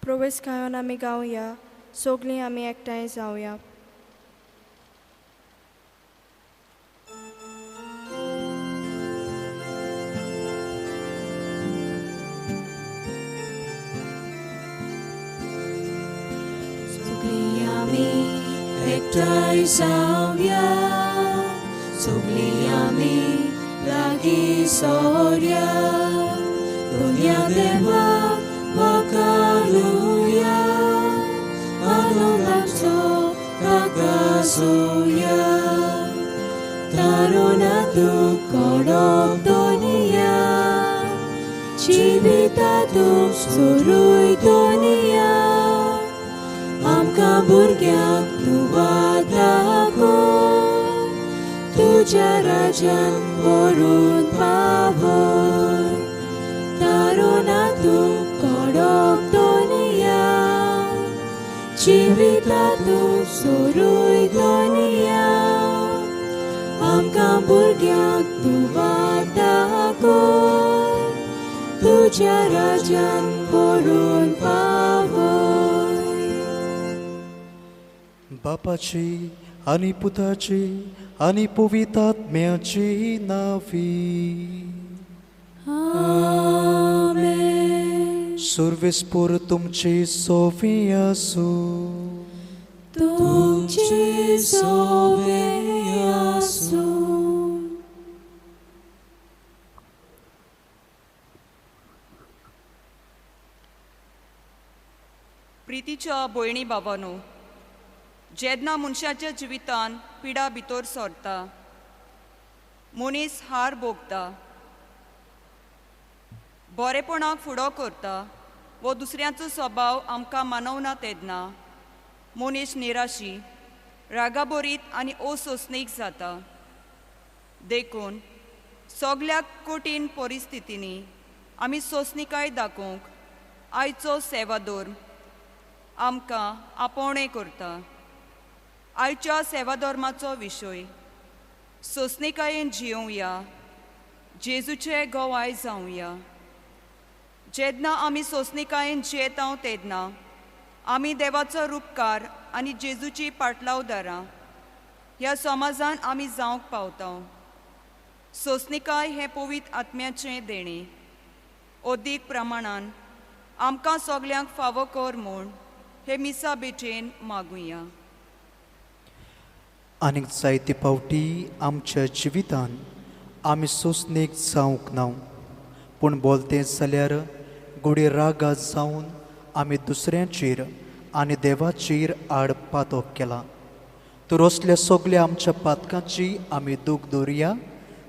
प्रवेश खायन आमी गावया, सगळीं आमी एकठांय जावया. सगळीं आमी एकठांय जावया, सगळीं आमी लागीं सौरया, दुनिया देवाक वखाणुया, आनंदाचो रागासुया. तारुणातूं कडक दुनिया, जिवितातूं सुरूय दुनिया, आमकां भुरग्यांक तूं वाट दाखय, तुज्या राजान व्हरून पावय. तारुणातूं कडक दुनिया, जिवितातूं सुरूय दुनिया, आमकां भुरग्यांक तूं वाट दाखय, तुज्या राजान व्हरून पावय. बापाची आनी पुताची आनी पवित्रात्म्याची नावी. आमेन. सर्वेस्पर तुमची सोवी आसूं. तुमची सोवी आसूं. प्रितीच्या भयणी भावांनो, जेन्ना मनशाच्या जिवितान पिडा भितर सरता, मनीस हार भोगता, बरेपणाक फुडो करता वो दुसऱ्याचो स्वभाव आमकां मानवना तेन्ना मनीस निराशी, रागाबोरीत आनी असोसणीक जाता. देखून सगळ्या कठीण परिस्थितींनी आमी सोंसणीकाय दाखोवंक आयचो सेवादोर आमकां आपोवणें करता. आयच्या सेवाधर्माचो विशय सोंसणीकायेन जियोवया, जेजूचे गोवाय जावया. जेन्ना आमी सोंसणीकायेन जियेता तेन्ना आमी देवाचो उपकार आनी जेजूची पाटलावदारां ह्या समाजान आमी जावंक पावता. सोंसणीकाय हें पवित्र आत्म्याचें देणें. अदीक प्रमाणान आमकां सगल्यांक फावो कर म्हूण हे मिसा बेठेन मागुया. आनीक जायते फावटी आमच्या जिवितान आमी सोंसणेक जावंक ना, पूण बोलतें जाल्यार गोडी रागा जावन आमी दुसऱ्यांचेर आनी देवाचेर आड पातक केला. तर असल्या सगळ्या आमच्या पातकांची आमी दूख दवरया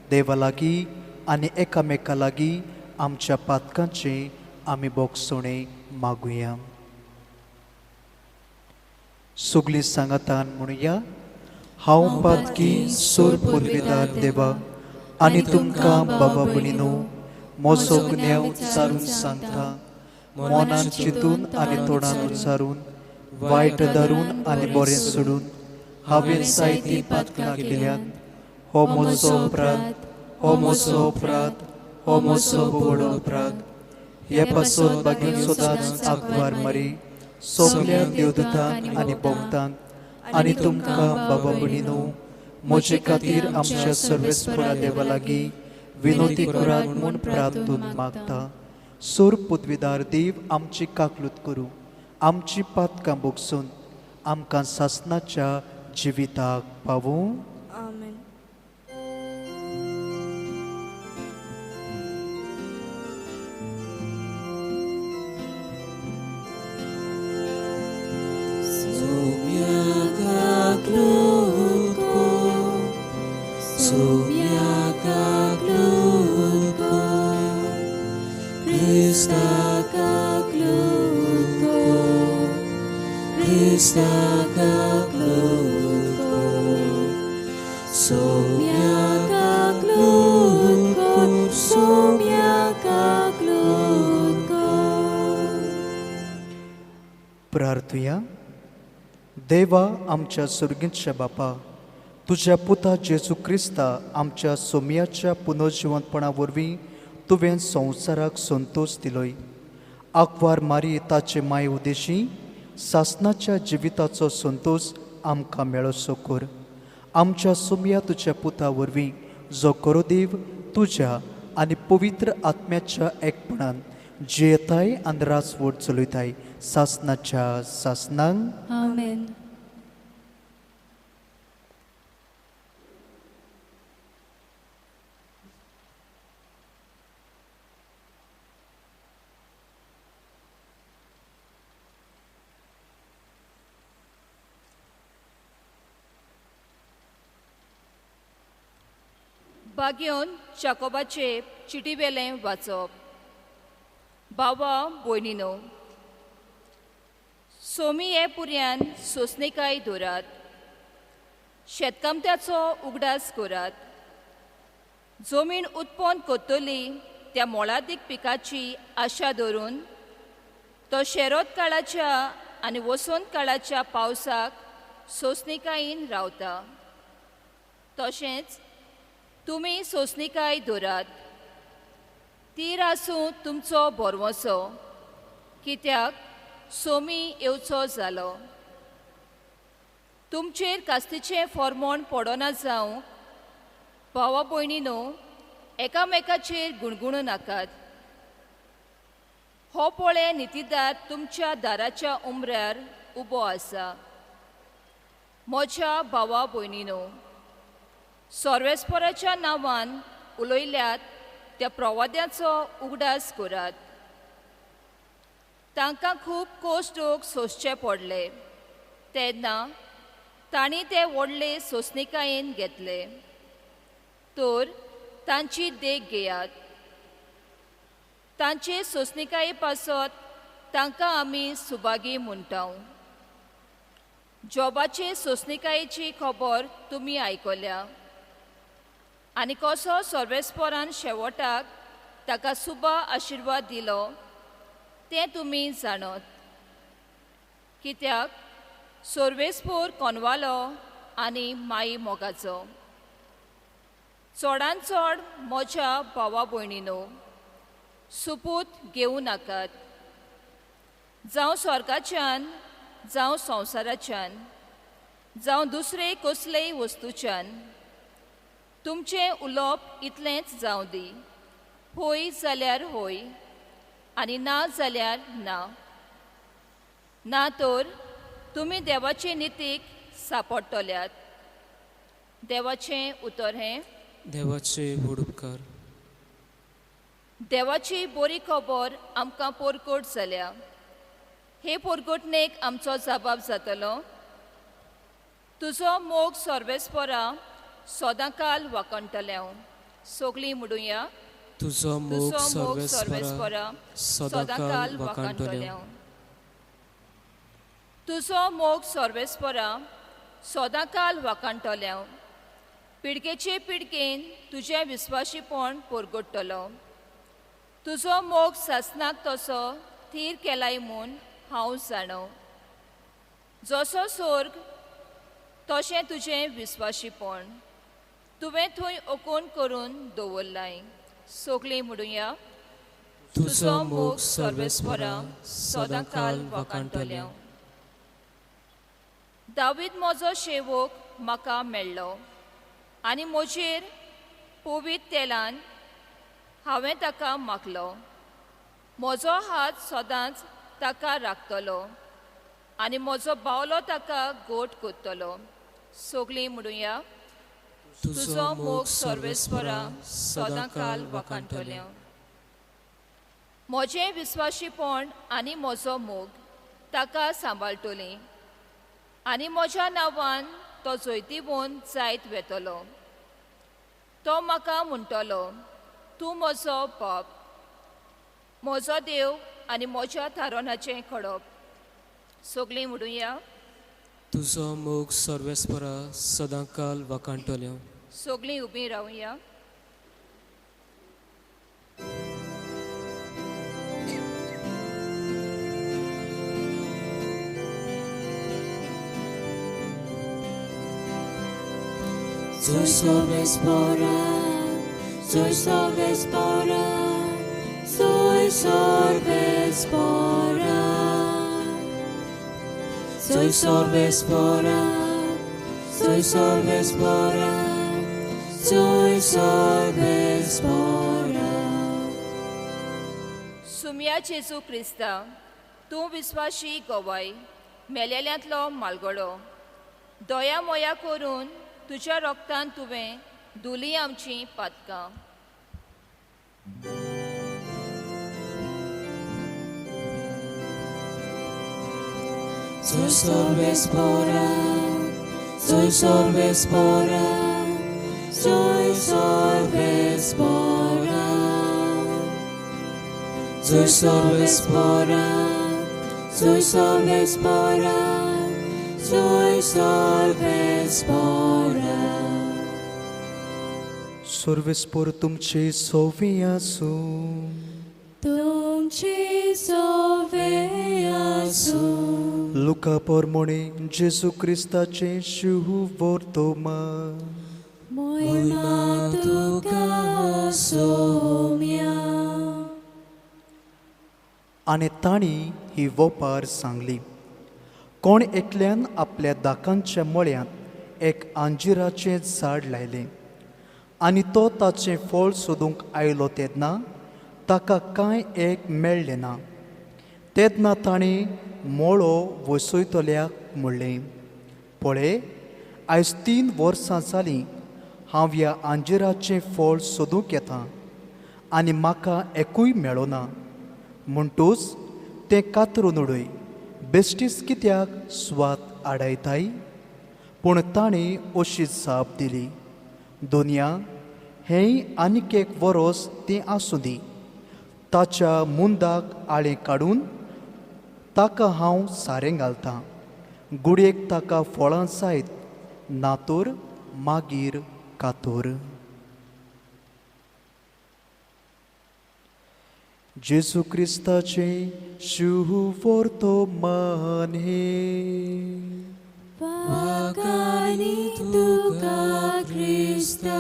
देवा लागीं आनी एकामेका लागीं आमच्या पातकांचें आमी बोगसणें मागुया. सगळीं सांगातान म्हणुया, हांव पातकी सोर पदवीदार देवा आनी तुमकां बाबा भयणीनो म्हजो गुन्यांव विचारून सांगता. मनान चिंतून आनी तोंडान उच्चारून, वायट धरून आनी बरें सोडून हांवें जायतीं पातकां केल्यात. हो म्हजो अपराध, हो म्हजो अपराध, हो म्हजो व्हड अपराध. हे पासून बागेन सदांच आग्वार मारी सगळ्या देवदूतांक आनी भक्तांक आनी तुमकां बाबा भयणीनो म्हजे खातीर आमच्या सर्वेस्परा देवा लागीं विनोदी करात म्हूण प्रार्थून मागता. सोर पदवीदार देव आमची काकलूत करूं, आमची पातकां बोगसून आमकां सासणाच्या जिविताक पावूं. आमेन. प्रार्थुया. देवा आमच्या सुर्गीच्या बापा, तुझ्या पुता जेजू क्रिस्ता आमच्या सोम्याच्या पुनर्जिवंतपणा वरवीं तुवें संवसाराक संतोश दिलोय आंकवार मारी ताचे माये उदेशी सासनाच्या जिविताचो संतोष आमकां मेळोसो कर. आमच्या सुमया तुज्या पुता वरवीं जो गरोदेव तुज्या आनी पवित्र आत्म्याच्या एकपणान जियेताय आनी राजवट चलयताय सासनाच्या सासनांक. आमेन. भाग्योन जाकोबाचे चिटी वेलें वाचप. भावा भयणीनो, सोमी हे पुर्यान सोंसणीकाय दवरात. शेतकामत्याचो उगडास करात. जमीन उत्पन्न कोत्तली त्या मोलादीक पिकाची आशा धरून तो शेरोत काळाच्या आनी वसंत काळाच्या पावसाक सोंसणीकायेन रावता. तशेंच तुमी सोंसणीकाय दवरात. ती आसूं तुमचो बोरवोसो, कित्याक सोमी येवचो जालो. तुमचेर कास्तीचें फोर्मोण पडोना जावं भावा भयणीनो, एकामेकाचेर गुणगुणू नाकात. हो पळय नितीदार तुमच्या दाराच्या उमऱ्यार उबो आसा. म्हज्या भावा भयणीनो, सर्वेस्पराच्या नांवान उलयल्यात त्या प्रवाद्याचो उगडास करात. तांकां खूब कोश्टूक सोंसचे पडले तेन्ना तांणी ते व्हडले सोंसणीकायेन घेतले. तर तांची देख घेयात. तांचे सोंसणीकाये पासत तांकां आमी सुभागी म्हणटाव. जॉबाचे सोंसणीकायेची खबर तुमी आयकल्या आनी कसो सर्वेस्परान शेवटाक ताका सुबा आशिर्वाद दिलो तें तुमी जाणत. कित्याक सर्वेस्पोर कोनवालो आनी माई मोगाचो. चडान चड म्हज्या भावा भयणीनो, सुपूत घेवं नाकात. जावं स्वर्गाच्यान, जावं संवसाराच्यान, जावं दुसरे कसलेय वस्तूच्यान. तुमचें उलोवप इतलेंच जावं दी. होय जाल्यार होय आनी ना जाल्यार ना. ना तर तुमी देवाचे नितीक सांपडटल्यात. देवाचें उतर हें. देवाचे व्हड उपकार. देवाची बरी खबर आमकां पोरकोट जाल्या. हे पोरकोटणेक आमचो जबाब जातलो. तुजो मोग सर्वेस्परा सदांकाल वाकणटलें. सगळीं म्हणुया. तुजो मोग सर्वेस्परा सदांकाल वाकणटलें. तुजो मोग सर्वेस्परा सदांकाल वाकणटलें. पिडकेचे पिडकेन तुजें विस्वाशीपण पोरगोडटलो. तुजो मोग सासनाक तसो थीर केलाय म्हूण हांव जाणो. जसो स्वर्ग तशें तुजें विस्वाशीपण तुवें थंय ओकून करून दवरलाय. सगळीं म्हणुया. तुजो मोग सर्वेस्परा सदांकाल वाकणटलें. दावीद म्हजो शेवक म्हाका मेळ्ळो आनी म्हजेर पवित्र तेलान हांवें ताका मागलो. म्हजो हात सदांच ताका राखतलो आनी म्हजो बावलो ताका गोट कोत्तलो. सगळीं म्हणुया. तुजो मोग सर्वेस्परा सदांकाल वाकणटलें. म्हजें विस्वाशीपण आनी म्हजो मोग ताका सांबाळटली आनी म्हज्या नांवान तो जैतिवून जायत वेतलो. तो म्हाका म्हणटलो, तूं म्हजो बाप, म्हजो देव आनी म्हज्या थारोनाचें खडप. सगळीं म्हणुया. तुजो मोग सर्वेस्परा सदांकाल वाकणटलें. सगळीं उबीं रावया. Soy sobrespora, soy sobrespora, soy sorbespora. Soy Sorbespora, soy Sorbespora, soy Sorbespora. सुम्या जेजू क्रिस्ता, तूं विस्वाशी गोवाय, मेलेल्यांतलो मालगडो, दोया मोया करून तुज्या रोगतान तुवें धुली आमची पातकां. Soy Sorbespora, soy Sorbespora, soy Sorbespora, soy Sorbespora, soy Sorbespora, soy Sorbespora. सर्वेस्पोर तुमचे सोवी आसूं. तुमची सोवे आसूं. लुका पोरमोणी जेजू क्रिस्ताचे शुभ वर्तोमा. मोहिमा तुका सोम्या. आनी तांणी ही वोपार सांगली. कोण एकल्यान आपल्या दाकांच्या मळ्यांत एक अंजिराचें झाड लायलें आनी तो ताचें फळ सोदूंक आयलो तेन्ना ताका कांय एक मेळ्ळें ना. तेन्ना ताणें मोळो वसयतल्याक म्हणलें, पळय, आयज 3 वर्सां जालीं हांव ह्या अंजिराचें फळ सोदूंक येतां आनी म्हाका एकूय मेळोना. म्हणटूच तें कातरून उडय, बेश्टीच कित्याक स्वाद आडायताय. पूण ताणें अशी जाप दिली, दोनया, हेंय आनीक एक वरोस तें आसूं दी. ताच्या मुंदाक आळें काडून ताका हांव सारें घालतां. गुडयेक ताका फळां जायत ना तर मागीर कातोर. जेजू क्रिस्ताचे शुभ वर्तमान हे. वाकानी तुका क्रिस्ता.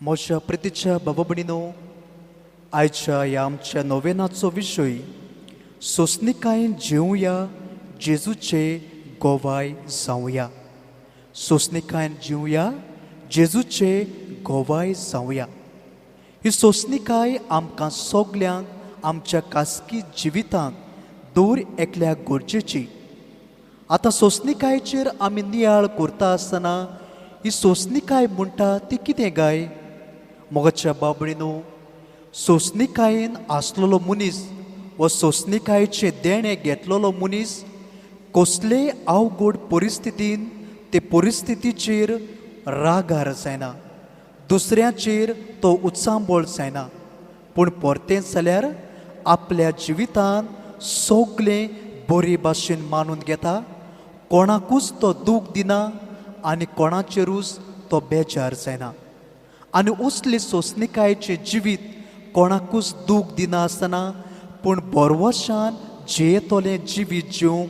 म्हज्या प्रितीच्या बाबा भयणीनो, आयच्या ह्या आमच्या नोवेनाचो विशय सोंसणीकायेन जिवया, जेजूचे गोवाय जावया. सोंसणीकायेन जिवया, जेजूचे गोवाय जावया. ही सोंसणीकाय आमकां सगल्यांक आमच्या खासगी जिवितांत दूर एकल्याक गरजेची. आतां सोंसणीकायेचेर आमी नियाळ करता आसतना ही सोंसणीकाय म्हणटा ती कितें गाय? मोगाच्या बाबडीनो, सोंसणीकायेन आसलेलो मनीस व सोंसणीकायेचें देणें घेतलेलो मनीस कसलेय अवघड परिस्थितीन ते परिस्थितीचेर रागार जायना, दुसऱ्याचेर तो उत्सांबळ जायना. पूण परतें जाल्यार आपल्या जिवितांत सगलें बरे भाशेन मानून घेता. कोणाकूच तो दूख दिना आनी कोणाचेरूच तो बेजार जायना. आनी असले सोंसणीकायेचें जिवीत कोणाकूच दूख दिना आसतना पूण बरवशान जियेतोलें जिवीत जिवंक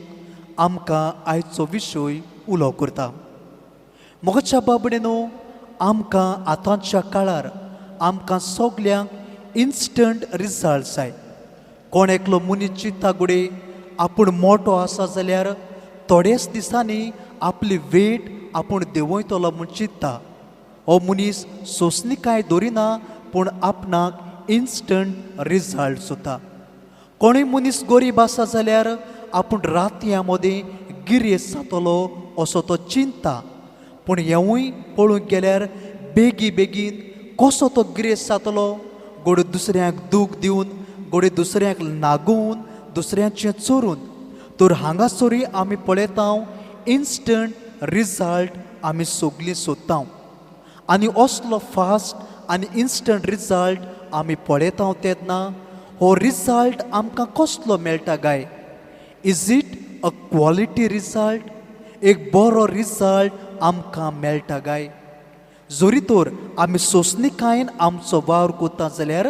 आमकां आयचो विशय उलो करता. मोगाच्या बाबडेनो, आमकां आतांच्या काळार आमकां सगल्यांक इन्स्टंट रिजल्ट जाय. कोण एकलो मनीस चिंत्ता घुडे आपूण मोठो आसा जाल्यार थोड्याच दिसांनी आपली वेट आपूण देंवयतलो म्हूण चिंत्ता. हो मनीस सोंसणीकाय धरिना पूण आपणाक इन्स्टंट रिजल्ट सोदता. कोणूय मनीस गरीब आसा जाल्यार आपूण रातयां मदें गिरेस्त जातलो असो तो चिंत्ता. पूण हेंवूय पळोवंक गेल्यार बेगीन कसो तो गिरेस्त जातलो? घोडे दुसऱ्यांक दूख दिवन, घोडे दुसऱ्यांक नागोवन, दुसऱ्यांचें चोरून. तर हांगासरूय आमी पळयता इन्स्टंट रिजल्ट आमी सगळीं सोदता. आनी असलो फास्ट आनी इन्स्टंट रिजल्ट आमी पळयता तेन्ना हो रिजल्ट आमकां कसलो मेळटा गाय? Is it a quality result? एक बरो रिजल्ट आमकां मेळटा गाय? जोरी तर आमी सोंसणीकायेन आमचो वावर करता जाल्यार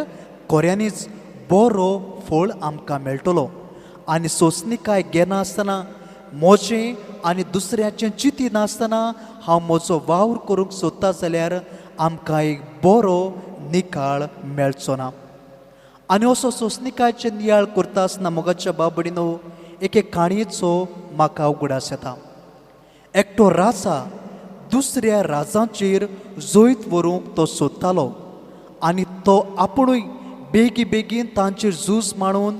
खऱ्यांनीच बरो फळ आमकां मेळटलो. आनी सोंसणीकाय घेना आसतना म्हजें आनी दुसऱ्याचें चिंती नासतना हांव म्हजो वावर करूंक सोदता जाल्यार आमकां एक बरो निकाळ मेळचो ना. आनी असो सोंसणिकायचे नियाळ करता आसतना मोगाच्या बाबडीनो एके काणयेचो म्हाका उगडास येता. एकटो राजा दुसऱ्या राजांचेर जोईत व्हरूंक तो सोदतालो आनी तो आपुणूय बेगीन तांचेर झूज मांडून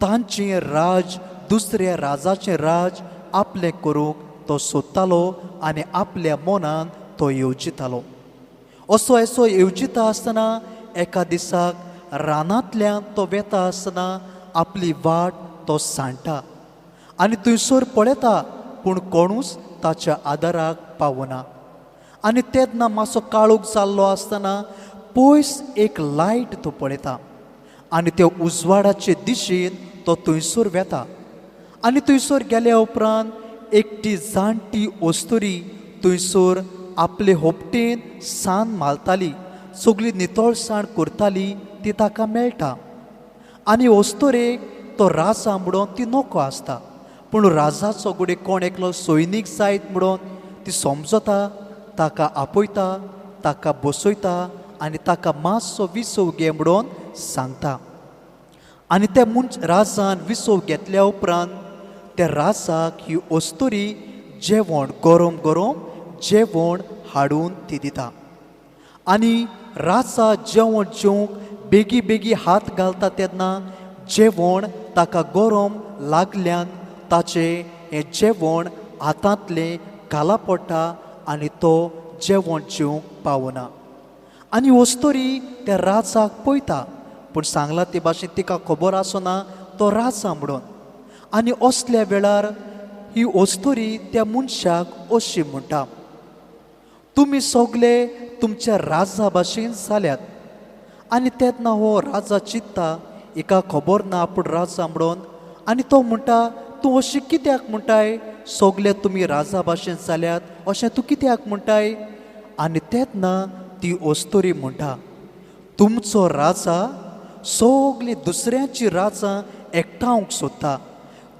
तांचें राज दुसऱ्या राजाचें राज आपलें करूंक तो सोदतालो आनी आपल्या मनान तो येवजितालो. असो येवजिता आसतना एका दिसाक रानांतल्यान तो वेता आसतना आपली वाट तो सांडटा आनी थंयसर पळयता पूण कोणूच ताच्या आदाराक पावना. आनी तेन्ना मातसो काळोख जाल्लो आसतना पयस एक लायट तो पळयता आनी त्या उजवाडाचे दिशेन तो थंयसर वेता. आनी थंयसर गेल्या उपरांत एकटी जाणटी ओस्तुरी थंयसर आपले होपटेन सान मालताली, सगळी नितळसाण करताली ती ताका मेळटा. आनी ओस्तोरेक तो राजा म्हणून ती नोको आसता, पूण राजाचो गुडे कोण एकलो सैनीक जायत म्हणून ती समजता, ताका आपयता, ताका बसयता आनी ताका मातसो विसव घे म्हणून सांगता. आनी त्या राजान विसव घेतल्या उपरांत त्या राजाक ही ओस्तुरी जेवण गरम जेवण हाडून ती दिता. आनी राजा जेवण जेवंक बेगी हात घालता तेन्ना जेवण ताका गरम लागल्यान ताचें हें जेवण हातांतलें घाला पडटा आनी तो जेवण जेवंक पावना. आनी ओस्तोरी त्या राजाक पळयता, पूण सांगला ते भाशेन तिका खबर आसना तो राजा म्हणून. आनी असल्या वेळार ही ओस्तोरी त्या मनशाक अशी म्हणटा, तुमी सगळे तुमच्या राजा भाशेन जाल्यात. आनी तेन्ना हो राजा चित्ता एका खबर ना आपूण राजा म्हणून. आनी तो म्हणटा, तूं अशी कित्याक म्हणटाय, सगळे तुमी राजा भाशेन जाल्यात अशें तूं कित्याक म्हणटाय. आनी तेन्ना ती ओस्तोरी म्हणटा, तुमचो राजा सगळी दुसऱ्यांची राजा एकठांवंक सोदता,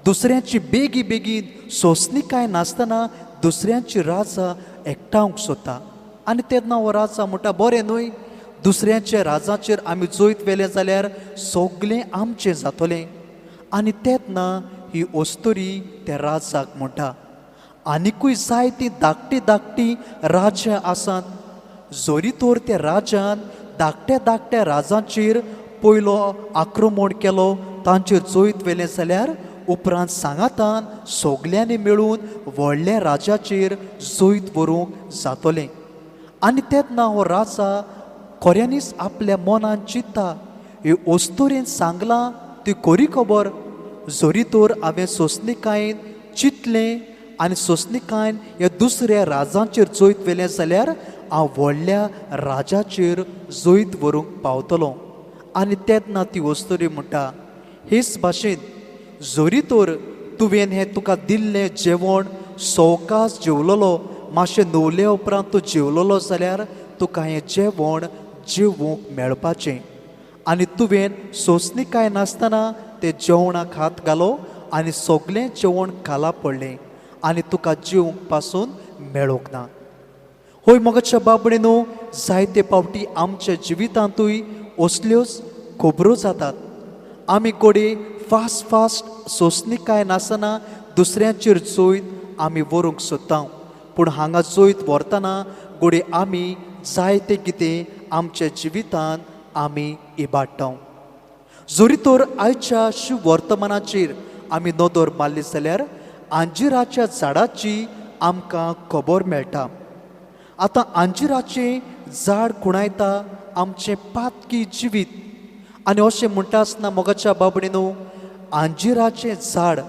दुसऱ्यांची बेगीन सोंसणिकाय नासतना दुसऱ्यांची राजा एकठांवंक सोदता. आनी तेन्ना हो राजा म्हणटा, बरें न्हय, दुसऱ्यांच्या राजाचेर आमी जोईत वेलें जाल्यार सगळें आमचें जातलें. आनी तेन्ना ही ओस्तोरी त्या राजाक म्हणटा, आनिकूय जायतीं धाकटी राजा आसात, जोरी तोर त्या राजान धाकट्या राजांचेर पयलो आक्रमण केलो, तांचेर जोईत वेलें जाल्यार उपरांत सांगातान सगल्यांनी मेळून व्हडल्या राजाचेर जोईत व्हरूंक जातलें. आनी तेन्ना हो राजा खऱ्यांनीच आपल्या मनान चित्ता, हे ओस्तोरेन सांगलां ती खरी खबर. जोरी तोर हांवें सोंसणिकायेन चिंतलें आनी सोंसणिकायेन ह्या दुसऱ्या राजांचेर जोईत वेलें जाल्यार हांव व्हडल्या राजाचेर जोईत व्हरूंक पावतलों. आनी तेन्ना ती ओस्तोरी म्हणटा, हेच भाशेन जोरी तोर तुवें हें तुका दिल्लें जेवण सवकास जेवलोलो, मातशें न्हवले उपरांत तूं जेवलोलो जाल्यार तुका हें जेवण जेवूंक मेळपाचें. आनी तुवें सोंसणिकाय नासतना तें जेवणाक हात घालो आनी सगळें जेवण खाला पडलें आनी तुका जेवंक पासून मेळूंक ना. होय मोगाच्या बाबडीनो, जायते पावटी आमच्या जिवितांतूय असल्योच खबरो जातात. आमी गोडे फास्ट सोंसणिकाय नासतना दुसऱ्यांचेर जोईत आमी व्हरूंक सोदता, पूण हांगा जोईत व्हरतना गोडे आमी जायते कितें आमच्या जिवितांत आमी इबाडटा. जोरी तर आयच्या शिव वर्तमानाचेर आमी नदर मारली जाल्यार आंजिराच्या झाडाची आमकां खबर मेळटा. आतां आंजिराचें झाड खुणायता आमचें पातकी जिवीत. आनी अशें म्हणटा आसतना मोगाच्या बाबडीनो, आंजिराचें झाड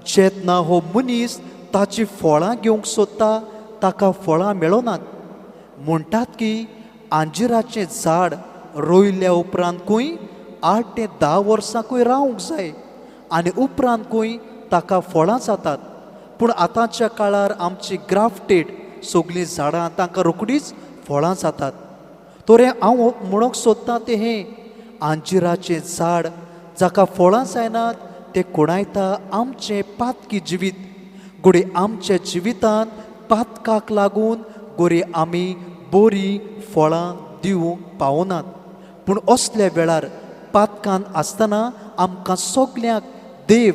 जेन्ना हो मनीस ताची फळां घेवंक सोदता ताका फळां मेळनात. म्हणटात की आंजिराचें झाड रोयल्या उपरांतूय 8 ते 10 वर्सांकूय रावंक जाय आनी उपरांतूय ताका फळां जातात. पूण आतांच्या काळार आमची ग्राफ्टेड सगळीं झाडां तांकां रोखडीच फळां जातात. तर हांव म्हणूंक सोदतां तें हें, आंजिराचें झाड जाका फळां जायनात तें खुणायता आमचें पातकी जिवीत. गोडे आमच्या जिवितांत पातकाक लागून गोरे आमी बरीं फळां दिवंक पावनात. पूण असल्या वेळार पातकान आसतना आमकां सगल्यांक देव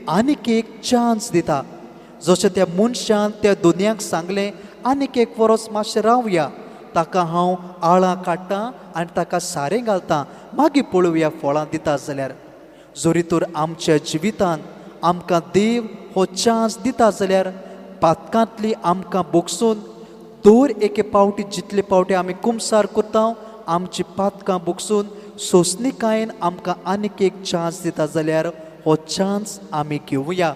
आनीक एक चान्स दिता. जशें त्या मनशान त्या दोनयांक सांगलें आनीक एक वरस मातशें रावया, ताका हांव आळां काडटां आनी ताका सारें घालतां, मागीर पळोवया फळां दिता जाल्यार. जोरी तर आमच्या जिवितान आमकां देव हो चान्स दिता जाल्यार पातकांतली आमकां बोगसून दर एके पावटी जितले पावटी आमी कुमसार करता आमची पातकां बोगसून सोंसणीकायेन आमकां आनीक एक चान्स दिता जाल्यार हो चान्स आमी घेवया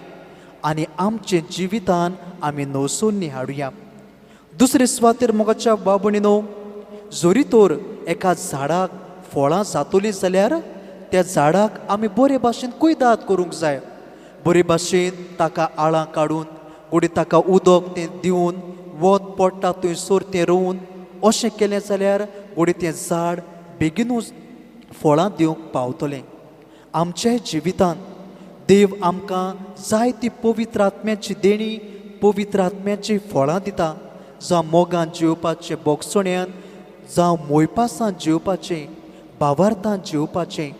आनी आमचे जिवितान आमी नवसून हाडुया. दुसरे सुवातेर मोगाच्या बाबणीनो, जोरी तर एका झाडाक फळां जातलीं जाल्यार त्या झाडाक आमी बरे भाशेन कुयदाद करूंक जाय. बरे भाशेन ताका आळां काडून गुडी ताका उदक तें दिवन वत पडटा थंयसर तें रोवन अशें केलें जाल्यार गुडी तें झाड बेगीनूच फळां दिवंक पावतलें. आमच्या जिवितान देव आमकां जायती पवित्र आत्म्याची देणी, पवित्र आत्म्याची फळां दिता. जावं मोगान जेवपाचें बोगसण्यान, जावं मोयपासान जेवपाचें, भावार्थान जेवपाचें.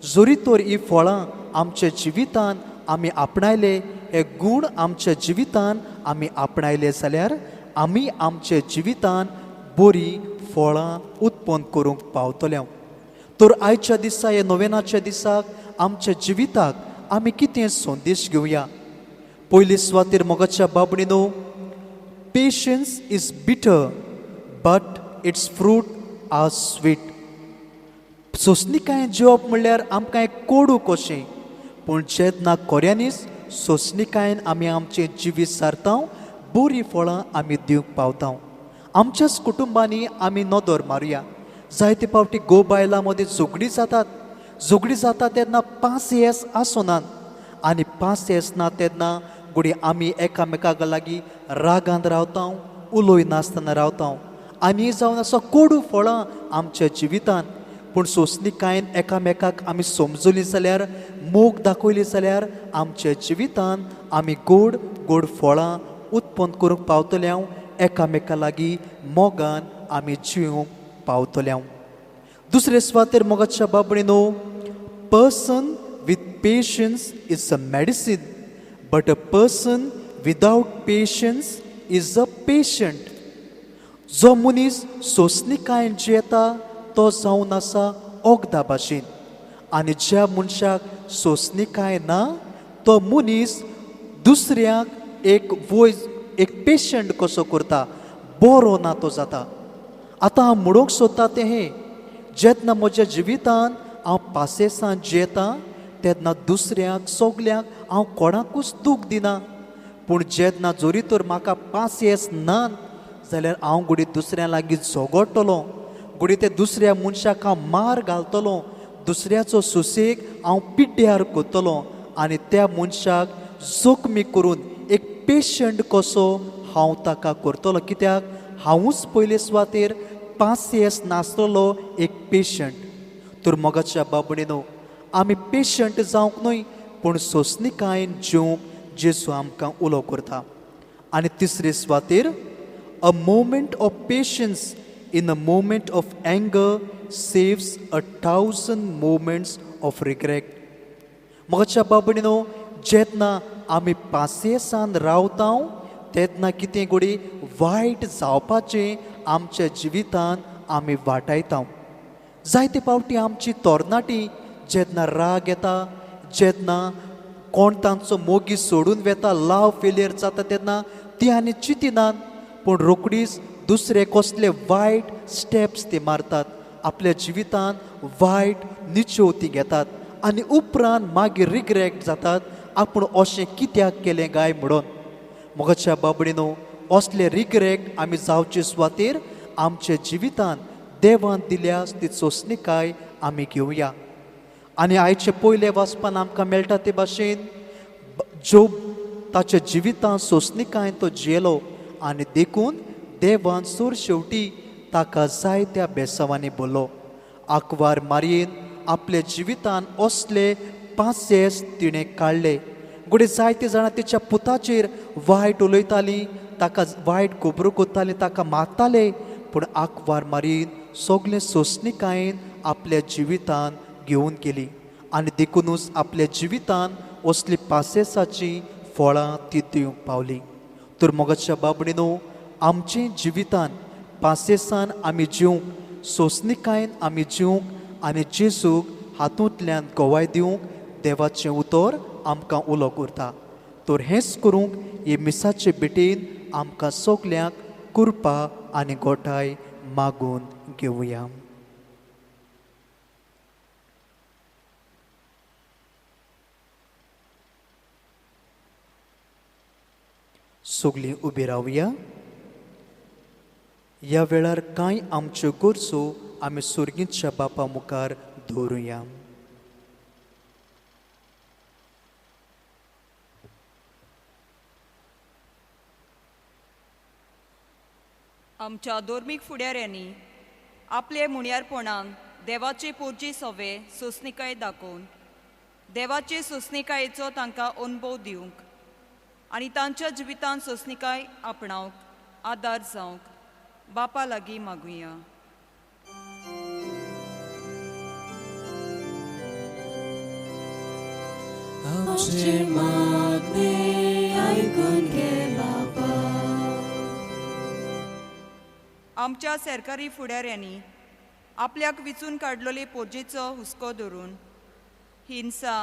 जोरी तर ही फळां आमच्या जिवितान आमी आपणायले, हे गूण आमच्या जिवितान आमी आपणायले जाल्यार आमी आमच्या जिवितान बरी फळां उत्पन्न करूंक पावतले. तर आयच्या दिसा हे नोवेनाच्या दिसाक आमच्या जिविताक आमी कितें संदेश घेवया. पयली सुवातेर मोगाच्या बाबणीनो, patience is bitter but it's fruit are sweet. सोंसणीकायेन जेवप म्हणल्यार आमकां एक कोडू कशें, पूण जेन्ना खऱ्यांनीच सोंसणीकायेन आमी आमचें जिवीत सारता बरीं फळां आमी दिवंक पावता. आमच्याच कुटुंबांनी आमी नदर मारुया. जायते फावटी गो बायलां मदीं झगडीं जातात. झगडीं जाता तेन्ना 5 येस आसुनात आनी 5 येस ना तेन्ना गुडी आमी एकामेकाक लागीं रागांत रावता, उलोय नासतना रावता आनी जावन असो कोडू फळां आमच्या जिवितान. पूण सोंसणीकायेन एकामेकाक आमी समजुलीं जाल्यार, मोग दाखयली जाल्यार आमच्या जिवितान आमी गोड गोड फळां उत्पन्न करूंक पावतले. एकामेका लागीं मोगान आमी जिवंक पावतले. दुसरे सुवातेर मोगाच्या बाबणीनो, person with patience is a medicine but a person without patience is a patient. जो मनीस सोंसणीकायेन जियेता तो जावन आसा ओगदा भाशेन, आनी ज्या मनशाक सोंसणीकाय ना तो मनीस दुसऱ्याक एक पेशंट कसो करता, बरो ना तो जाता. आतां हांव म्हणूंक सोदता तें हें, जेन्ना म्हज्या जिवितान हांव पासेसान जियेतां तेन्ना दुसऱ्यांक सगल्यांक हांव कोणाकूच दूख दिना. पूण जेन्ना जोरी तर म्हाका 5 येस नात जाल्यार हांव गुडी दुसऱ्या लागीं झगडटलों, गुडी ते दुसऱ्या मनशाक हांव मार घालतलों, दुसऱ्याचो सुसेग हांव पिड्ड्यार करतलों आनी त्या मनशाक जखमी करून एक पेशंट कसो हांव ताका करतलो. कित्याक हांवूच पयले सुवातेर 5 येस नासलेलो एक पेशंट. तर मोगाच्या बाबणीनो, आमी पेशंट जावंक न्हय पूण सोंसणीकायेन जिवंक जेजू आमकां उलो करता. आनी तिसरे सुवातेर, a moment of patience in a moment of anger saves 1,000 moments of regret. मोगाच्या बाबणीनो, जेन्ना आमी पासेसान रावता तेन्ना कितें घडी वायट जावपाचें आमच्या जिवितान आमी वाटायता. जायते फावटी आमची तोरणाटी जेन्ना राग येता, जेन्ना कोण तांचो मोगी सोडून वेता, लाव फेलियर जाता तेन्ना ती आनी चिंतिनात, पूण रोकडीच दुसरे कसले वायट स्टेप्स ते मारतात, आपल्या जिवितान वायट निचोवती घेतात आनी उपरांत मागीर रिग्रेट जातात, आपूण अशें कित्याक केलें गाय म्हणून. मोगाच्या बाबडीनो, असले रिग्रेट आमी जावचे सुवातेर आमच्या जिवितान देवान दिल्या ती सोंसणीकाय आमी घेवया. आनी आयचे पयले वाचपान आमकां मेळटा ते भाशेन जोब ताच्या जिवितान सोंसणीकाय तो जियेलो आनी देखून देवान सूर शेवटी ताका जायत्या बेसांवांनी बोलो. आंकवार मारयेन आपल्या जिवितान असले 5 येस तिणें काडले. घोडे जायते जाणां तिच्या पुताचेर वायट उलयतालीं, ताका वायट खबरो कोत्तालीं, ताका मारताले, पूण आंकवार मारयेन सगलें सोंसणीकायेन आपल्या जिवितान घेवन गेली आनी देखूनच आपल्या जिवितान असली पासेसाची फळां ती दिवंक पावली. तर मोगाच्या बाबडीनो, आमचे जिवितान पासेसान आमी जिवंक, सोंसणिकायेन आमी जिवंक आनी जेजूक हातूंतल्यान गोवाय दिवंक देवाचें उतर आमकां उलो करता. तर हेंच करूंक हे मिसाचे बेटेन आमकां सगल्यांक कृपा आनी गोठाय मागून घेवया. सगळीं उबी रावया. ह्या वेळार कांय आमच्यो गरजो आमी सुर्गीच्या बापा मुखार दवरुया. आमच्या धर्मीक फुडाऱ्यांनी आपले मुण्यारपणांक देवाचे पोरचे सवे सोंसणिकाय दाखोवन देवाचे सोंसणिकायेचो तांकां अनुभव दिवंक आनी तांच्या जिवितांत सोंसणिकाय आपणावंक आदार जावंक बापा लागीं मागुया. आमचे मागणे आयकून घे बापा. आमच्या सरकारी फुडाऱ्यांनी आपल्याक विचून काडलेले पोरजेचो हुस्को धरून हिंसा,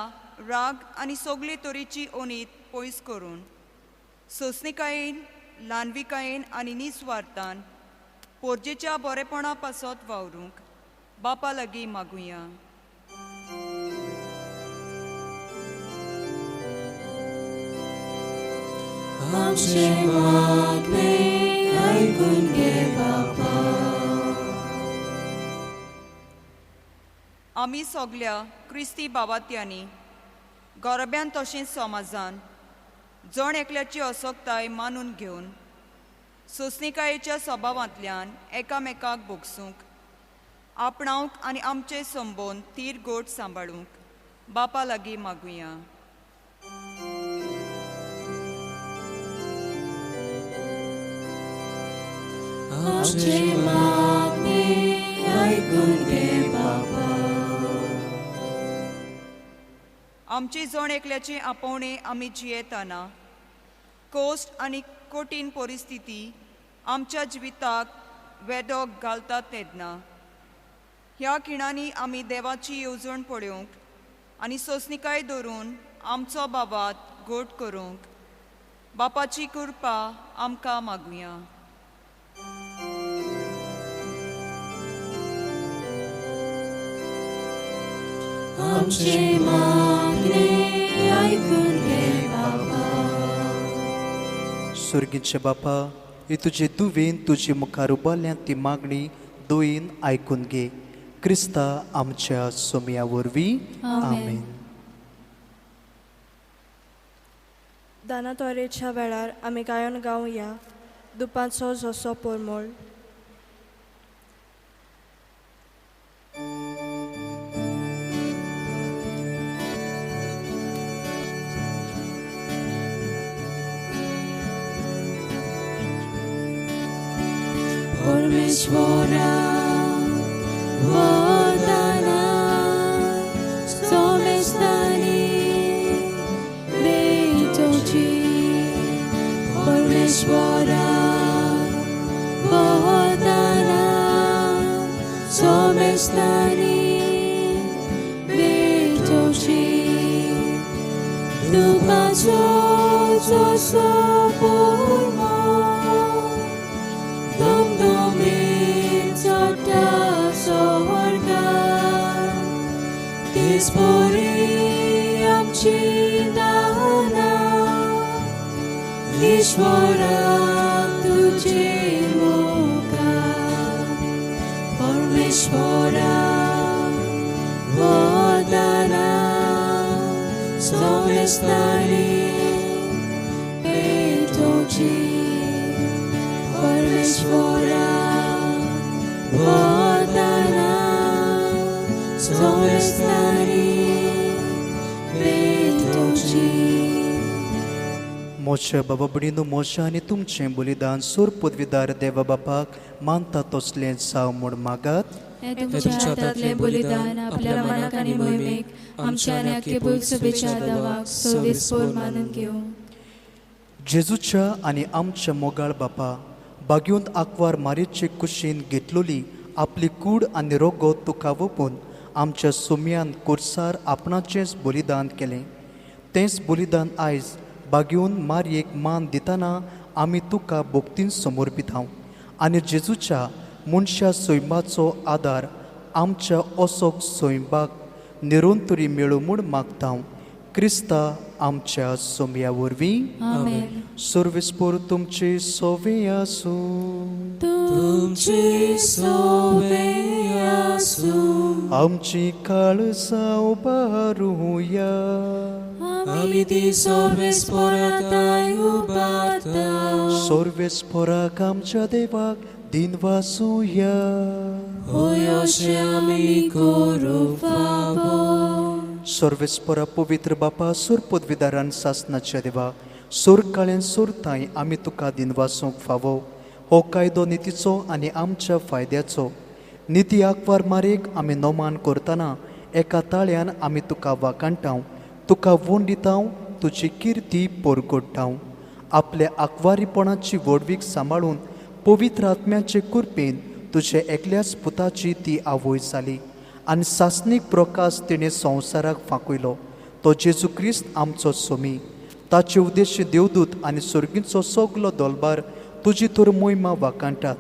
राग आनी सगळे तरेची ओनीत पयस करून सोंसणिकायेन, ल्हानविकायेन आनी निस्वार्थान पोरजेच्या बरेपणा पासत वावरूंक बापा लागीं मागुया. आमचे मागणे आयकून घे बापा. आमी सगल्या क्रिस्ती बावात्यांनी गोरब्यान तशेंच समाजान जण एकल्याची असोकताय मानून घेवन सोंसणिकायेच्या स्वभावांतल्यान एकामेकाक भोगसूंक, आपणावंक आनी आमचे संबंद तीर गोट सांबाळूंक बापा लागीं मागुया. आमचे मागणे आयकून घे बापा. आमची जण एकल्याची आपोवणे आमी जियेताना कोस्ट आनी कठीण परिस्थिती आमच्या जिविताक वेदोक घालतात तेन्ना ह्या खिणांनी आमी देवाची येवजण पळोवंक आनी सोंसणिकाय धरून आमचो बाबात घोट करूंक बापाची कृपा आमकां मागुया. आमचे मागणे आयकून घे बापा. सुर्गीचे बापा, हे तुजे दुवेन तुजे मुखार उबारल्यान ती मागणी दोयीन आयकून घे. क्रिस्ता आमच्या सोमया वरवीं. आमेन. दानातोरेच्या वेळार आमी गायन गावया दुपांचो जसो परमळ. परमेश्वरा वरदाना सोमेस्तानी बेटोची. परमेश्वरा वरदाना सोमेस्तानी बेटोची. दुपाचो जसो परमळ Dispori amci dana, Ishvara tujhe muka, Parmeshwara vodana, Somestani betoji, Parmeshwara vodana, Somestani मोशा बाबा बडीनो मोशा आनी तुमचें बलिदान सूर पदवीदार देवा बापाक मानता तसलें जाव म्हूण मागात. हे तुमच्या हातांतले बलिदान आपल्या मनाक आनी मोहिमेक आमच्या आनी आख्खे भूक सभेच्या दावाक सविस्पोर मानून घेवं. जेजूच्या आनी आमच्या मोगाळ बापा बागेऊन आकवार मारेचे कुशीन घेतलोली आपली कूड आनी रोगो तुका वपून आमच्या सुम्यान कुर्सार आपणाचेंच बलिदान केलें. तेंच बलिदान आयज बागेऊन मारयेक मान दितना आमी तुका भोगतीन समर्पितांव आनी जेजूच्या मनशा सोयंबाचो आदार आमच्या ओसोक सोयंबाक निरोंतरी मेळो म्हूण मागतांव. क्रिस्ता आमच्या सोम्या वरवीं आमेन. सर्वेस्पोर तुमचे सोवे आसूं. तुमची सोवे आसूं. आमची काळजां उबारुया. आमी ती सर्वेस्पोराताय उबारता. सर्वेस्पोराक आमच्या देवाक दिनवासुया. होय अशें आमी करूं फावो. सर्वेस्परा पवित्र बापा सूर पदवीदारान सासनाच्या देवा सूर काळें सूर ताई आमी तुका दिनवासूंक फावो. हो कायदो नितीचो आनी आमच्या फायद्याचो. निती आकवार मारेक आमी नोमान करतना एका ताळ्यान आमी तुका वाकाणटाव, तुका वोंड दितांव, तुजी किर्ती पोरगोडटाव. आपल्या आकवारीपणाची वडवीक सांबाळून पवित्र आत्म्याचे कुरपेन तुजे एकल्याच पुताची ती आवय जाली आनी सासनीक प्रकाश तिणें संवसाराक फांकयलो. तो जेजू क्रिस्त आमचो सोमी. ताचे उद्देश देवदूत आनी सर्गीचो सगलो दोलबार तुजी तर मोहिमा वाकाणटात.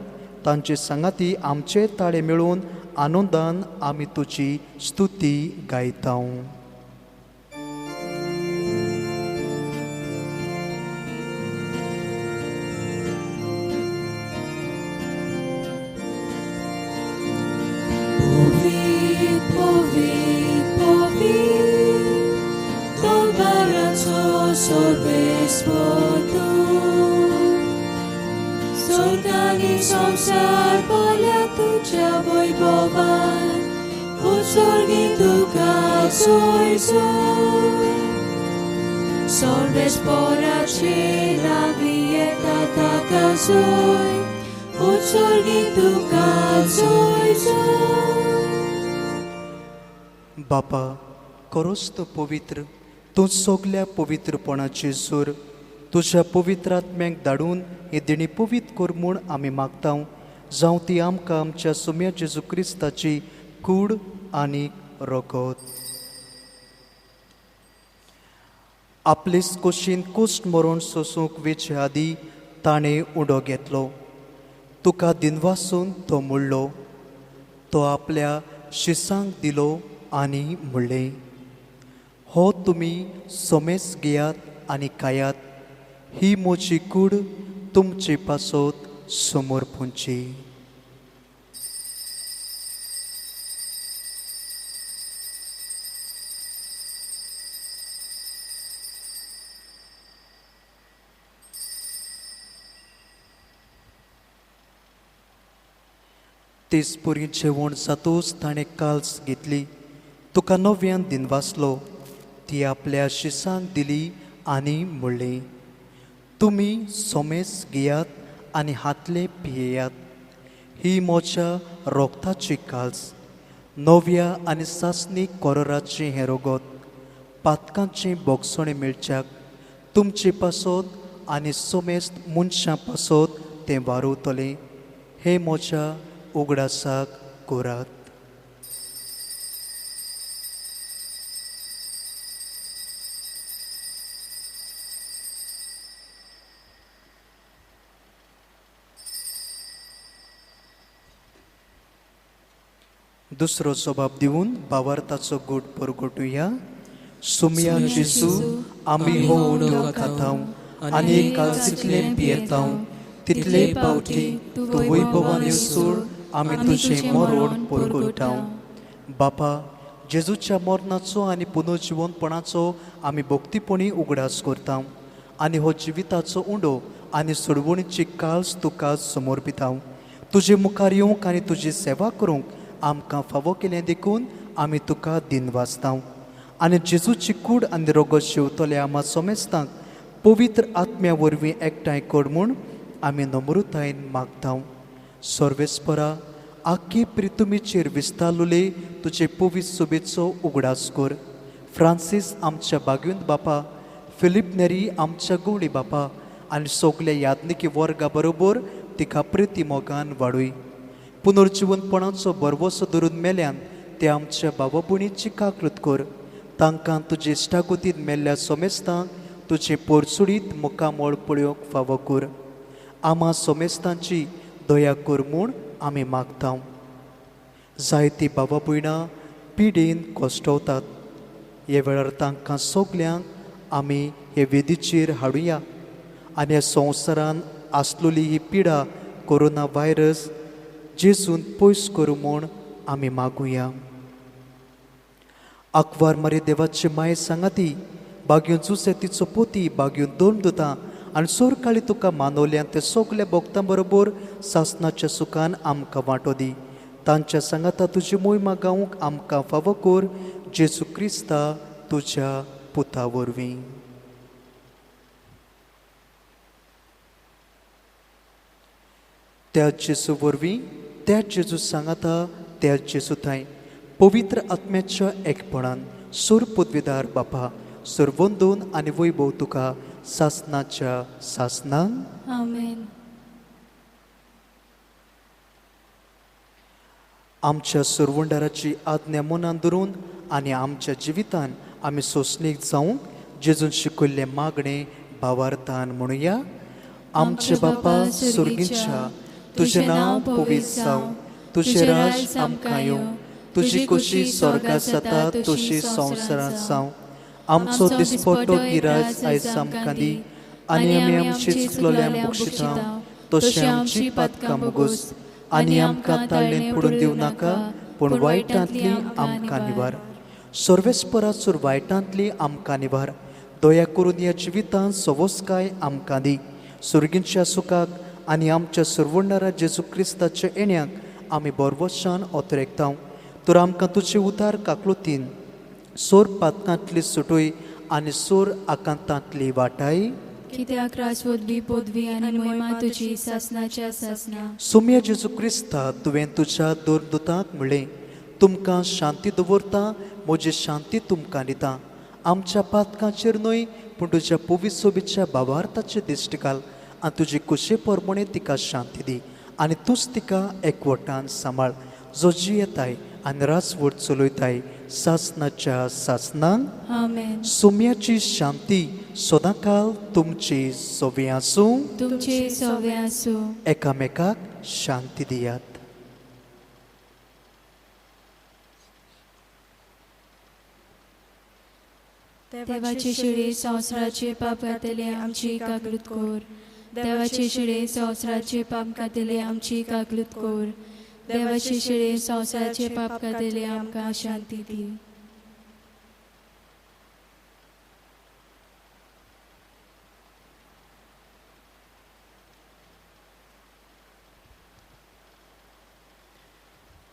तांचे सांगाती आमचे ताळे मेळून आनंदान आमी तुजी स्तुती गायतांव. Sorgani संसार पाल्या तुझ्या वैभवान उत्सर्गी तुका सोय सोय. सर्वेस्पराचे लागीं येता ताका सोय उत्सर्गी तुका सोय सोय. बापा खरोच तो पवित्र, तूं सगल्या पवित्रपणाची सूर तुज्या पवित्र आत्म्याक धाडून ही देणी पवित्र कर म्हूण आमी मागतांव. जावं ती आमकां आमच्या सुम्या जेजू क्रिस्ताची कूड आनी रोगोत. आपलेच कुशीन कुस्ट मरोन सोसूंक वेचे आदी ताणें उडो घेतलो. तुका दिनवासून तो म्हणलो. तो आपल्या शिसांक दिलो आनी म्हणलें, हो तुमी सोमेस घेयात आनी खायात. ही म्हजी कूड तुमचे पासत समोर पोंची. तेच पुरी जेवण जातूच ताणें काल्स घेतली. तुका नव्यान दिनवासलो. ती आपल्या शिसांक दिली आनी म्हणलें, तुमी सोमेस घेयात आनी हातले पियेयात. ही म्हज्या रोगताची काल्स. नव्या आनी सासणीक कोरोराचें हें रोगोत पातकांचें बोगसणें मेळच्याक तुमचे पासत आनी सोमेस्त मनशां पासत तें वारोवतलें. हे म्हज्या उगडासाक करात. दुसरो जबाब दिवन भावार्थाचो गोड परगोटुया. सुमया जेजू आमी हो उडो खातांव आनी काळजितले पियेतांव तितले पावटी तूं वैभवान येवसोर आमी तुजें मरण परगोटांव. बापा जेजूच्या मरणाचो आनी पुनर्जिवनपणाचो आमी भक्तीपणी उगडास करतांव आनी हो जिविताचो उंडो आनी सोडवणीची काल्स तुका समर्पितांव. तुजे मुखार येवंक आनी तुजी सेवा करूंक आमकां फावो केलें देखून आमी तुका दिनवासतांव. आनी जेजूची कूड आनी रोगो शिवतले आमा सोमेस्तांक पवित्र आत्म्या वरवीं एकठांय कर म्हूण आमी नम्रतायेन मागतांव. सर्वेस्परा आख्खे प्रितुमीचेर विस्तारलोले तुजे पवित्र सोबेचो उगडास कर. फ्रांसीस आमच्या बागुंद बापा, फिलिप नेरी आमच्या गवळी बापा आनी सगल्या यादनिकी वर्गा बरोबर तिका प्रिती मोगान वाडूय. पुनर्जीवनपणाचो बरवसो धरून मेल्यान ते आमच्या बाबा भयणीची काकूत कर. तांकां तुजे इश्टागतींत मेल्ल्या सोमेस्तांक तुजे पोरसुडीत मुखामोळ पळोवंक फावो कर. आमा सोमेस्तांची दया कर म्हूण आमी मागता. जायतीं बाबा भयणां पिडेन कोश्टवतात. हे वेळार तांकां सगल्यांक आमी हे वेदीचेर हाडुया आनी ह्या संवसारान आसलेली ही पिडा कोरोना व्हायरस जेजून पयस करूं म्हूण आमी मागुया. आकवार मारी देवाची माय सांगाती बागयून जुसे तिचो पोती बागयून दोन दुतां आनी सोरकाळी तुका मानवल्यान ते सगल्या भक्तां बरोबर सासणाच्या सुखान आमकां वांटो दी. तांच्या सांगाता तुजी मोहिमा गावूंक आमकां फावो कर. जेजू क्रिस्ता तुज्या पुता वरवीं. त्या जेजू वरवीं त्या जेजू सांगाता त्या जेजू थंय पवित्र आत्म्याच्या एकपणान सूर पदवीदार बापा सर्वोंदून आनी वैभव तुका सासणाच्या सासणान. आमेन. आमच्या सुरवंडाराची आज्ञा मनान धरून आनी आमच्या जिवितान आमी सोंसणीक जावंक जेजून शिकयल्ले मागणे भावार्थान म्हणुया. आमचे बापा सुर्गींच्या तुजें नांव पवित्र जावं. तुजें राज आमकां येवं. तुजी कुशी स्वर्गांत जाता तशी संवसारांत जावं. आमचो दिसपट्टो गिरायज आयज आमकां दी आनी आमी आमची चुकलोल्यांक बक्षिता तशें आमची पातकां मुगोस आनी आमकां ताळणें पडून दिवं नाका पूण वायटांतली आमकां निवार. सर्वेस्पराचोर वायटांतली आमकां निवार. दया करून ह्या जिवितांत सवस्काय आमकां दी. सुर्गींच्या सुखाक आनी आमच्या सुरवंडारा जेजू क्रिस्ताच्या येण्याक आमी बरवशान ओतरेकता. तर आमकां तुजे उदार काकलुतीन सोर पातकांतली सुटोय आनी सोर आकांतांतली वाटाय. कित्याक राजवद्वी पदवी आनी महिमा तुजी सासणाच्या सासणा. सुम्या जेजू क्रिस्ता तुवें तुज्या दोरदुतांक म्हणलें तुमकां शांती दवरता म्हजी शांती तुमकां दिता. आमच्या पातकांचेर न्हय पूण तुज्या पवित्र सोबीच्या भावार्थाचेर दिश्टी घाल आनी तुजी कुशे परमणे तिका शांती दी आनी तूंच तिका एकवटान सांबाळ जो जी येताय आनी राजवट चलयताय सासणाच्या सासणान. आमेन. सुम्याची शांती सदांकाल तुमची सोबी आसूं. तुमचे सवे आसूं. एकामेकाक शांती दियात. देवाचे शिडे संवसाराचे पाप घातले आमची काकलूत कोर. देवाचे शिडे संवसाराचे पाप घातले आमची काकलूत कोर. देवाचे शिडे संवसाराचे पाप घातले आमकां शांती दी.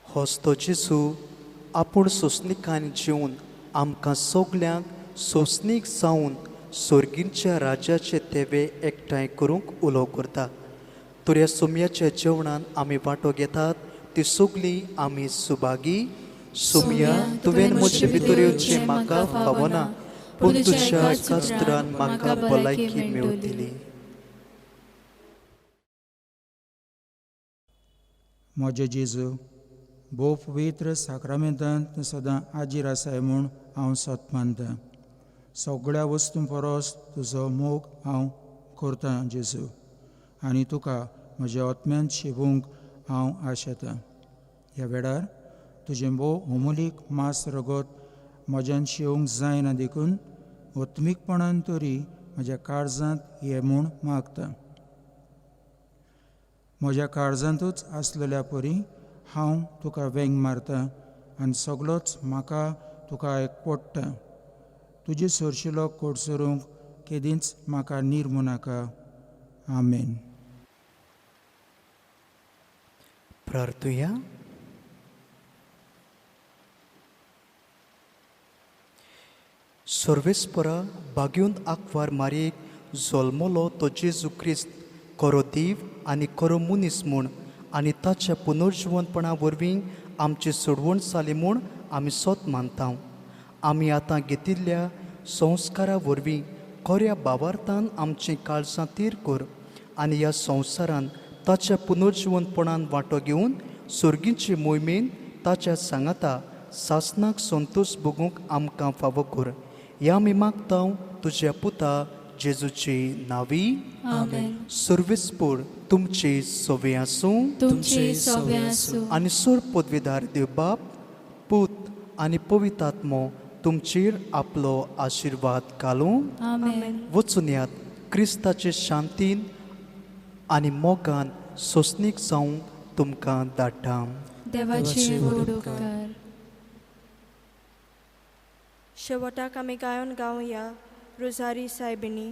होस्तो जेजू आपूण सोंसणीकांनी जिवन आमकां सगल्यांक सोंसणीक जावन सोर्गींच्या राज्याचे तेवे एकठांय करूंक उलो करता. तर ह्या सुम्याच्या जेवणान आमी वांटो घेतात ती सगलीं आमी सुभागी. सुम्या तुवें म्हजे भितर येवचें म्हाका फावो ना पूण तुज्या कास्तरान म्हाका भलायकी मेळटली. म्हजे जेजू भोव पवित्र साक्रामेंतांत सदां आजीर आसाय म्हूण हांव सत मानतां. सगळ्या वस्तूं परस तुजो मोग हांव करतां जेजू आनी तुका म्हज्या आत्म्यान शिवूंक हांव आशेतां. ह्या वेळार तुजें भोव अमोलीक मास रगत म्हज्यान शिवूंक जायना देखून ओत्मीकपणान तरी म्हज्या काळजांत ये म्हूण मागतां. म्हज्या काळजांतूच आसलेल्या परी हांव तुका वेंग मारतां आनी सगळोच म्हाका तुका एकवटता. तुजे सरशिलो कोडसरूंक केदींच म्हाका निर्मू नाका. आमेन. प्रार्थुया. सर्वेस्परा बागयुंत आकवार मारयेक जल्मलो तो जेजू क्रिस्त खरो देव आनी खरो मनीस म्हूण आनी ताच्या पुनर्जिवनपणा वरवीं आमची सोडवण जाली म्हूण आमी सोत मानता. आमी आतां घेतिल्ल्या संस्कारा वरवीं खऱ्या भावार्थान आमची काळजां तीर कर आनी ह्या संवसारान ताच्या पुनर्जिवनपणान वांटो घेवन सुर्गीचे मोहिमेन ताच्या सांगाता सासनाक संतोश भोगूंक आमकां फावो कर. ह्या आमी मागता तुज्या पुता जेजूची नावी. आमेन. सर्वेस्पूर तुमचे सवे आसूं तुमचे सवे आसूं आनी सोर पदवीदार देव बाप पूत आनी पवित्र आत्मो तुमचेर आपलो आशिर्वाद घालूं. आमेन. वचून यात क्रिस्ताचे शांतीन आनी मोगान सोंसणीक जावं तुमकां धाडटा. देवाचे व्हड उपकार. शेवटाक आमी गायन गावया Rosari सायबिणी.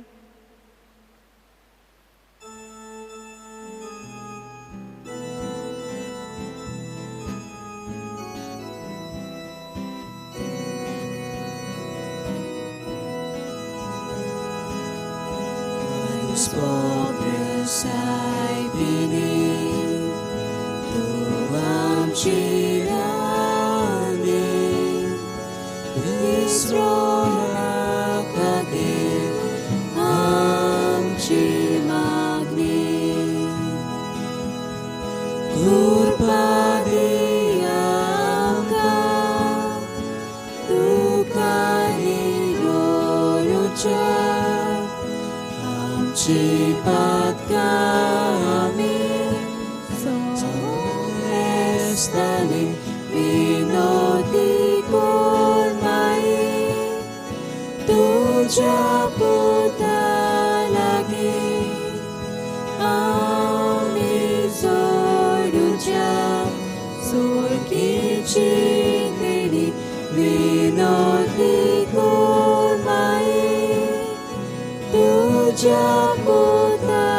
Pobres saibini tu amci rani Israna kadir amci magni Kurpa diamka tu kani rorucha Cipat kami Sestani Vinoti kurmai Tuja puta lagi Ami zoruja Surkici neri Vinoti kurmai Tuja puta